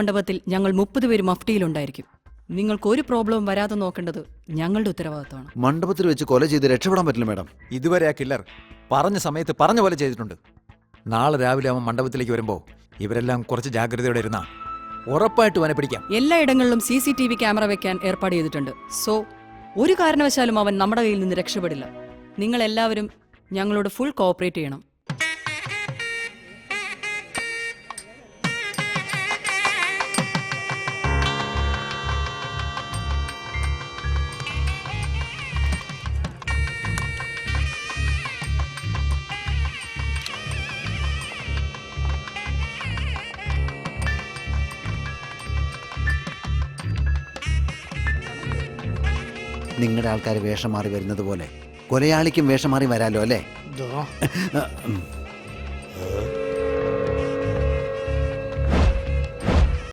മണ്ഡപത്തിൽ ഞങ്ങൾ 30 പേര് മഫ്റ്റിയിലുണ്ടായിരിക്കും. നിങ്ങൾക്ക് ഒരു പ്രോബ്ലവും വരാതെ നോക്കേണ്ടത് ഞങ്ങളുടെ ഉത്തരവാദിത്തമാണ്. മണ്ഡപത്തിൽ വെച്ച് കൊല ചെയ്ത് രക്ഷപ്പെടാൻ പറ്റില്ല മാഡം. ഇതുവരെ ആ കില്ലർ പറഞ്ഞ സമയത്ത് പറഞ്ഞ പോലെ ചെയ്തിട്ടുണ്ട്. നാളെ രാവിലെ അവൻ മണ്ഡപത്തിലേക്ക് വരുമ്പോൾ ഇവരെല്ലാം കുറച്ച് ജാഗ്രതയോടെ ഇരുന്നാ ഉറപ്പായിട്ട് അവനെ പിടിക്കാം. എല്ലായിടങ്ങളിലും CCTV ക്യാമറ വെക്കാൻ ഏർപ്പാട് ചെയ്തിട്ടുണ്ട്. സോ ഒരു കാരണവശാലും അവൻ നമ്മുടെ കയ്യിൽ നിന്ന് രക്ഷപ്പെടില്ല. നിങ്ങൾ എല്ലാവരും ഞങ്ങളോട് ഫുൾ കോഓപ്പറേറ്റ് ചെയ്യണം. നിങ്ങളുടെ ആൾക്കാർ വേഷം മാറി വരുന്നത് പോലെ കൊലയാളിക്കും വേഷം മാറി വരാലോ അല്ലേ?